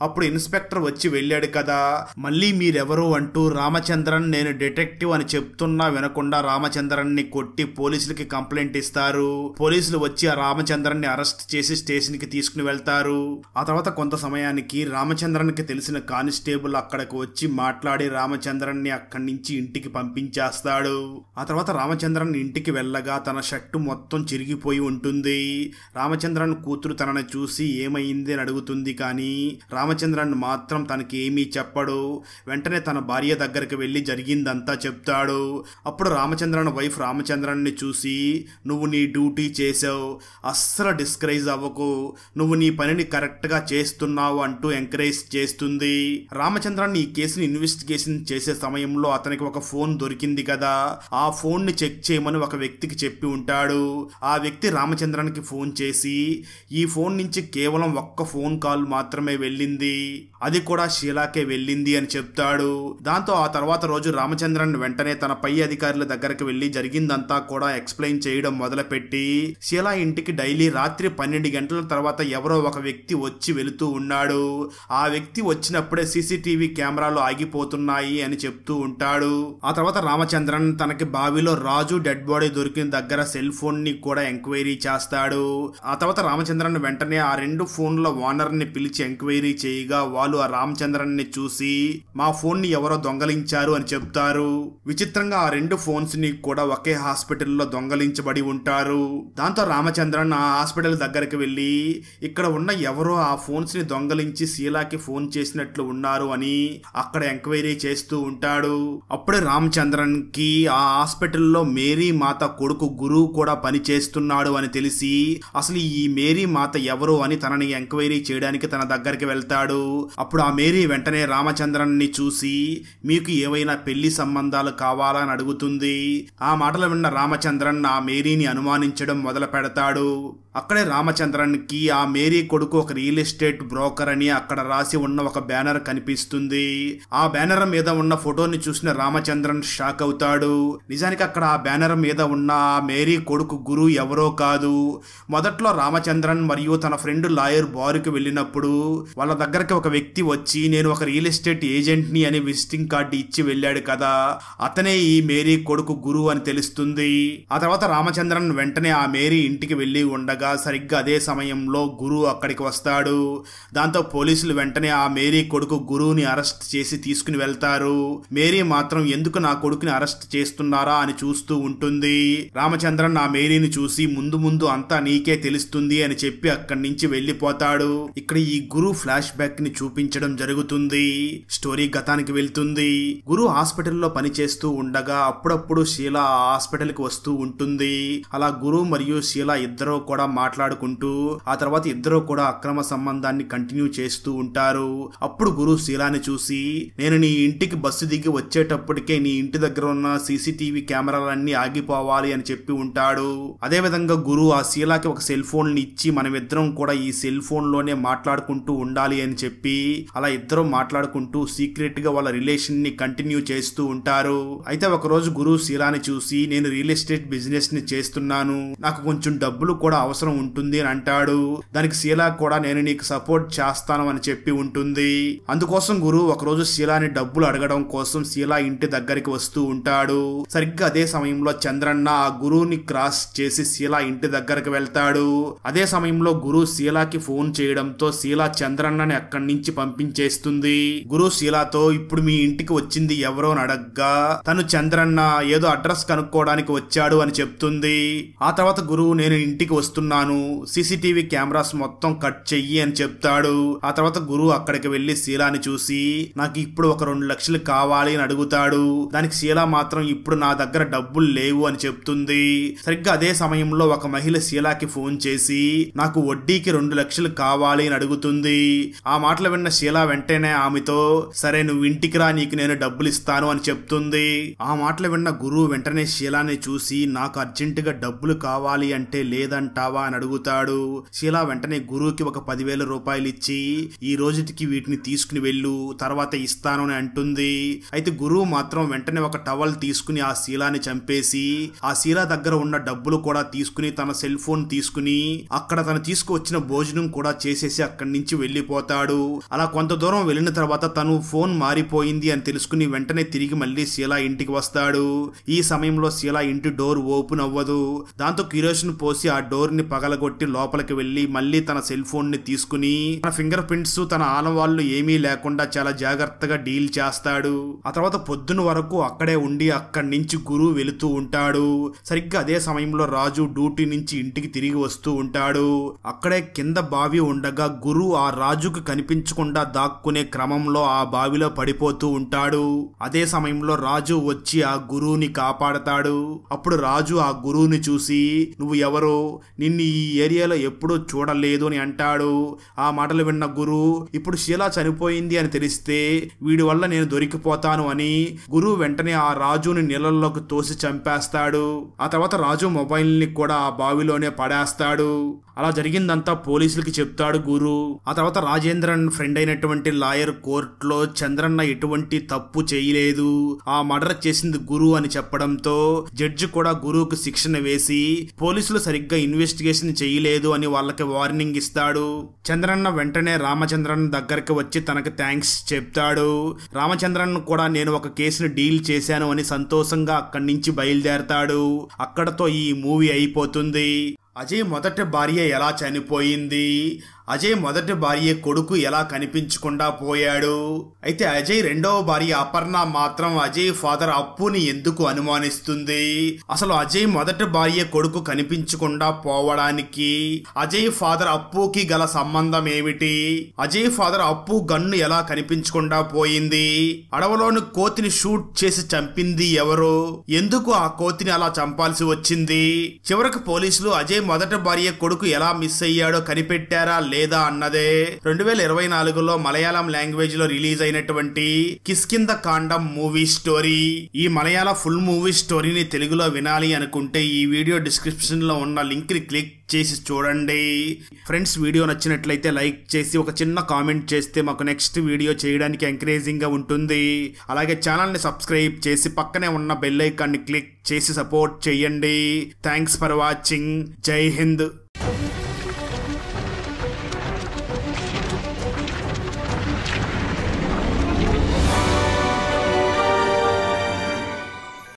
అప్పుడు ఇన్స్పెక్టర్ వచ్చి వెళ్ళాడు కదా, మళ్ళీ మీరెవరు అంటూ రామచంద్రన్ నేను డిటెక్టివ్ అని చెప్తున్నా వినకుండా రామచంద్రన్ని కొట్టి పోలీసులకి కంప్లైంట్ ఇస్తారు. పోలీసులు వచ్చి ఆ రామచంద్రన్ని అరెస్ట్ చేసి స్టేషన్ కి తీసుకుని వెళ్తారు. ఆ తర్వాత కొంత సమయానికి రామచంద్రన్ తెలిసిన కానిస్టేబుల్ అక్కడికి వచ్చి మాట్లాడి రామచంద్రన్ ని అక్కడి నుంచి ఇంటికి పంపించేస్తాడు. ఆ తర్వాత రామచంద్రన్ ఇంటికి వెళ్ళగా తన షర్టు మొత్తం చిరిగిపోయి ఉంటుంది. రామచంద్రన్ కూతురు తనని చూసి ఏమైంది అని అడుగుతుంది, కానీ రామచంద్రన్ మాత్రం తనకి ఏమీ చెప్పడు. వెంటనే తన భార్య దగ్గరికి వెళ్లి జరిగిందంతా చెప్తాడు. అప్పుడు రామచంద్రన్ వైఫ్ రామచంద్రన్ ని చూసి, నువ్వు నీ డ్యూటీ చేసావు, అస్సలు డిస్కరేజ్ అవ్వకు, నువ్వు నీ పనిని కరెక్ట్ గా చేస్తున్నావు అంటూ ఎంకరేజ్ చేస్తుంది. రామచంద్రన్ ఈ కేసుని ఇన్వెస్టిగేషన్ చేసే సమయంలో అతనికి ఒక ఫోన్ దొరికింది కదా, ఆ ఫోన్ ని చెక్ చేయమని ఒక వ్యక్తికి చెప్పి ఉంటాడు. ఆ వ్యక్తి రామచంద్రన్ కి ఫోన్ చేసి, ఈ ఫోన్ నుంచి కేవలం ఒక్క ఫోన్ కాల్ మాత్రమే వెళ్ళింది, అది కూడా షీలాకే వెళ్ళింది అని చెప్తాడు. దాంతో ఆ తర్వాత రోజు రామచంద్రన్ వెంటనే తన పై అధికారుల దగ్గరికి వెళ్లి జరిగిందంతా కూడా ఎక్స్ప్లెయిన్ చేయడం మొదలుపెట్టి, షీలా ఇంటికి డైలీ రాత్రి 12 గంటల తర్వాత ఎవరో ఒక వ్యక్తి వచ్చి వెళుతూ ఉన్నాడు, ఆ వ్యక్తి వచ్చినప్పుడే సీసీటీవీ కెమెరాలు ఆగిపోతున్నాయి అని చెప్తూ ఉంటాడు. ఆ తర్వాత రామచంద్రన్ తనకి బావిలో రాజు డెడ్ బాడీ దొరికిన దగ్గర సెల్ ఫోన్ ని కూడా ఎంక్వైరీ చేస్తాడు. ఆ తర్వాత రామచంద్రన్ వెంటనే ఆ 2 ఫోన్ల ఓనర్ ని పిలిచి ఎంక్వైరీ చేయగా వాళ్ళు ఆ రామచంద్రన్ ని చూసి, మా ఫోన్ ని ఎవరో దొంగలించారు అని చెప్తారు. విచిత్రంగా ఆ 2 ఫోన్స్ ని కూడా ఒకే హాస్పిటల్లో దొంగలించబడి ఉంటారు. దాంతో రామచంద్రన్ ఆ హాస్పిటల్ దగ్గరికి వెళ్లి, ఇక్కడ ఉన్న ఎవరో ఆ ఫోన్స్ ని దొంగలించి శీలాకి ఫోన్ చేసినట్లు ఉన్నారు అని అక్కడ ఎంక్వైరీ చేస్తూ ఉంటాడు. అప్పుడే రామచంద్రన్ కి ఆ హాస్పిటల్లో మేరీ మాత కొడుకు గురువు కూడా పని చేస్తున్నాడు అని తెలిసి, అసలు ఈ మేరీ మాత ఎవరు అని తనని ఎంక్వైరీ చేయడానికి తన దగ్గరికి వెళ్తాడు. అప్పుడు ఆ మేరీ వెంటనే రామచంద్రన్ ని చూసి, మీకు ఏవైనా పెళ్లి సంబంధాలు కావాలా అని అడుగుతుంది. ఆ మాటలు విన్న రామచంద్రన్ ఆ మేరీని అనుమానించడం మొదలు పెడతాడు. అక్కడే రామచంద్రన్ కి ఆ మేరీ కొడుకు ఒక రియల్ ఎస్టేట్ బ్రోకర్ అని అక్కడ రాసి ఉన్న ఒక బ్యానర్ కనిపిస్తుంది. ఆ బ్యానర్ మీద ఉన్న ఫోటోని చూసిన రామచంద్రన్ షాక్ అవుతాడు. నిజానికి అక్కడ ఆ బ్యానర్ మీద ఉన్న ఆ మేరీ కొడుకు గురు ఎవరో కాదు. మొదట్లో రామచంద్రన్ మరియు తన ఫ్రెండ్ లాయర్ బారుకి వెళ్ళినప్పుడు వాళ్ళ దగ్గరకి ఒక వ్యక్తి వచ్చి, నేను ఒక రియల్ ఎస్టేట్ ఏజెంట్ ని అని విజిటింగ్ కార్డు ఇచ్చి వెళ్ళాడు కదా, అతనే ఈ మేరీ కొడుకు గురు అని తెలుస్తుంది. ఆ తర్వాత రామచంద్రన్ వెంటనే ఆ మేరీ ఇంటికి వెళ్లి ఉండగా సరిగ్గా అదే సమయంలో గురు అక్కడికి వస్తాడు. దాంతో పోలీసులు వెంటనే వెంటనే ఆ మేరీ కొడుకు గురువుని అరెస్ట్ చేసి తీసుకుని వెళ్తారు. మేరీ మాత్రం ఎందుకు నా కొడుకుని అరెస్ట్ చేస్తున్నారా అని చూస్తూ ఉంటుంది. రామచంద్రన్ ఆ మేరీని చూసి ముందు ముందు అంతా నీకే తెలుస్తుంది అని చెప్పి అక్కడి నుంచి వెళ్లిపోతాడు. ఇక్కడ ఈ గురు ఫ్లాష్ బ్యాక్ ని చూపించడం జరుగుతుంది. స్టోరీ గతానికి వెళ్తుంది. గురు హాస్పిటల్లో పనిచేస్తూ ఉండగా అప్పుడప్పుడు షీలా ఆ హాస్పిటల్ కి వస్తూ ఉంటుంది. అలా గురు మరియు షీలా ఇద్దరూ కూడా మాట్లాడుకుంటూ ఆ తర్వాత ఇద్దరూ కూడా అక్రమ సంబంధాన్ని కంటిన్యూ చేస్తూ ఉంటారు. అప్పుడు గురు షీలాని చూసి నేను నీ ఇంటికి బస్సు దిగి వచ్చేటప్పటికే నీ ఇంటి దగ్గర ఉన్న సీసీటీవీ కెమెరాలన్నీ ఆగిపోవాలి అని చెప్పి ఉంటాడు. అదే విధంగా గురు ఆ షీలాకి ఒక సెల్ ఫోన్ ఇచ్చి మనమిద్దరం కూడా ఈ సెల్ ఫోన్ లోనే మాట్లాడుకుంటూ ఉండాలి అని చెప్పి అలా ఇద్దరం మాట్లాడుకుంటూ సీక్రెట్ గా వాళ్ళ రిలేషన్ ని కంటిన్యూ చేస్తూ ఉంటారు. అయితే ఒక రోజు గురు షీలాని చూసి నేను రియల్ ఎస్టేట్ బిజినెస్ ని చేస్తున్నాను, నాకు కొంచెం డబ్బులు కూడా అవసరం ఉంటుంది అని అంటాడు. దానికి షీలా కూడా నేను నీకు సపోర్ట్ చేస్తాను అని చెప్పి ఉంటుంది. అందుకోసం గురు ఒక రోజు షీలాని డబ్బులు అడగడం కోసం షీలా ఇంటి దగ్గరికి వస్తూ ఉంటాడు. సరిగ్గా అదే సమయంలో చంద్రన్న ఆ గురువుని క్రాస్ చేసి షీలా ఇంటి దగ్గరకు వెళ్తాడు. అదే సమయంలో గురు షీలాకి ఫోన్ చేయడంతో షీలా చంద్రన్నని అక్కడి నుంచి పంపించేస్తుంది. గురు షీలాతో ఇప్పుడు మీ ఇంటికి వచ్చింది ఎవరో అని అడగ్గా తను చంద్రన్న ఏదో అడ్రస్ కనుక్కోవడానికి వచ్చాడు అని చెప్తుంది. ఆ తర్వాత గురువు నేను ఇంటికి వస్తున్నాను, సీసీటీవీ కెమెరాస్ మొత్తం కట్ చెయ్యి అని చెప్తాడు. ఆ తర్వాత గురువు అక్కడికి వెళ్లి షీలాని చూసి నాకు ఇప్పుడు ఒక 2 లక్షలు కావాలి అని అడుగుతాడు. దానికి షీలా మాత్రం ఇప్పుడు నా దగ్గర డబ్బులు లేవు అని చెప్తుంది. సరిగ్గా అదే సమయంలో ఒక మహిళ షీలాకి ఫోన్ చేసి నాకు వడ్డీకి 2 లక్షలు కావాలి అని అడుగుతుంది. ఆ మాటలు విన్న షీలా వెంటనే ఆమెతో సరే నువ్వు ఇంటికి రా, నీకు నేను డబ్బులు ఇస్తాను అని చెప్తుంది. ఆ మాటలు విన్న గురువు వెంటనే షీలాని చూసి నాకు అర్జెంటుగా డబ్బులు కావాలి అంటే లేదంటావా అని అడుగుతాడు. షీలా వెంటనే గురువుకి ఒక 10,000 రూపాయలు ఇచ్చి ఈ రోజుకి వీటిని తీసుకుని వెళ్ళు, తర్వాత ఇస్తాను అని అంటుంది. అయితే గురువు మాత్రం వెంటనే ఒక టవల్ తీసుకుని ఆ షీలాని చంపేసి ఆ షీలా దగ్గర ఉన్న డబ్బులు కూడా తీసుకుని తన సెల్ ఫోన్ తీసుకుని అక్కడ తను తీసుకువచ్చిన భోజనం కూడా చేసేసి అక్కడి నుంచి వెళ్లిపోతాడు. అలా కొంత దూరం వెళ్ళిన తర్వాత తను ఫోన్ మారిపోయింది అని తెలుసుకుని వెంటనే తిరిగి మళ్ళీ షీలా ఇంటికి వస్తాడు. ఈ సమయంలో షీలా ఇంటి డోర్ ఓపెన్ అవ్వదు. దాంతో కిరోసిన్ పోసి ఆ డోర్ ని పగలగొట్టి లోపలికి వెళ్లి మళ్ళీ తన సెల్ ఫోన్ ని తీసుకుని తన ఫింగర్ ప్రింట్స్ తన ఆనవాళ్లు ఏమీ లేకుండా చాలా జాగ్రత్తగా డీల్ చేస్తాడు. ఆ తర్వాత పొద్దున వరకు అక్కడే ఉండి అక్కడి నుంచి గురువు వెళుతూ ఉంటాడు. సరిగ్గా అదే సమయంలో రాజు డ్యూటీ నుంచి ఇంటికి తిరిగి వస్తూ ఉంటాడు. అక్కడే కింద బావి ఉండగా గురువు ఆ రాజుకు కనిపించకుండా దాక్కునే క్రమంలో ఆ బావిలో పడిపోతూ ఉంటాడు. అదే సమయంలో రాజు వచ్చి ఆ గురువుని కాపాడతాడు. అప్పుడు రాజు ఆ గురువుని చూసి నువ్వు ఎవరో, నిన్ను ఈ ఏరియాలో ఎప్పుడూ చూడలేదు అని అంటాడు. ఆ మాటలు విన్న గురువు ఇప్పుడు షీలా చనిపోయింది అని తెలిస్తే వీడి వల్ల నేను దొరికిపోతాను అని గురువు వెంటనే ఆ రాజుని నీళ్ళల్లోకి తోసి చంపేస్తాడు. ఆ తర్వాత రాజు మొబైల్ ని కూడా ఆ బావిలోనే పడేస్తాడు. అలా జరిగిందంతా పోలీసులకి చెప్తాడు గురు. ఆ తర్వాత రాజేంద్రన్ ఫ్రెండ్ అయినటువంటి లాయర్ కోర్టులో చంద్రన్న ఎటువంటి తప్పు చేయలేదు, ఆ మర్డర్ చేసింది గురు అని చెప్పడంతో జడ్జి కూడా గురువుకు శిక్షణ వేసి పోలీసులు సరిగ్గా ఇన్వెస్టిగేషన్ చేయలేదు అని వాళ్ళకి వార్నింగ్ ఇస్తాడు. చంద్రన్న వెంటనే రామచంద్రన్ దగ్గరికి వచ్చి తనకు థ్యాంక్స్ చెప్తాడు. రామచంద్రన్ కూడా నేను ఒక కేసును డీల్ చేశాను అని సంతోషంగా అక్కడి నుంచి బయలుదేరతాడు. అక్కడతో ఈ మూవీ అయిపోతుంది. అజయ్ మొదటి భార్య ఎలా చనిపోయింది, అజయ్ మొదటి భార్య కొడుకు ఎలా కనిపించకుండా పోయాడు. అయితే అజయ్ రెండవ భార్య అపర్ణ మాత్రం అజయ్ ఫాదర్ అప్పుని ఎందుకు అనుమానిస్తుంది, అసలు అజయ్ మొదటి భార్య కొడుకు కనిపించకుండా పోవడానికి అజయ్ ఫాదర్ అప్పుకి గల సంబంధం ఏమిటి, అజయ్ ఫాదర్ అప్పు గన్ను ఎలా కనిపించకుండా పోయింది, అడవిలోని కోతిని షూట్ చేసి చంపింది ఎవరు, ఎందుకు ఆ కోతిని అలా చంపాల్సి వచ్చింది, చివరికి పోలీసులు అజయ్ మొదటి భార్య కొడుకు ఎలా మిస్ అయ్యాడో కనిపెట్టారా లేదా అన్నదే 2024లో మలయాళం లాంగ్వేజ్ లో రిలీజ్ అయినటువంటి కిష్కింధ కాండం మూవీ స్టోరీ. ఈ మలయాళ ఫుల్ మూవీ స్టోరీని తెలుగులో వినాలి అనుకుంటే ఈ వీడియో డిస్క్రిప్షన్ లో ఉన్న లింక్ ని క్లిక్ చేసి చూడండి. ఫ్రెండ్స్, వీడియో నచ్చినట్లయితే లైక్ చేసి ఒక చిన్న కామెంట్ చేస్తే మాకు నెక్స్ట్ వీడియో చేయడానికి ఎంకరేజింగ్ గా ఉంటుంది. అలాగే ఛానల్ ని సబ్స్క్రైబ్ చేసి పక్కనే ఉన్న బెల్ ఐకాన్ ని క్లిక్ చేసి సపోర్ట్ చేయండి. Thanks for watching. జై హింద్.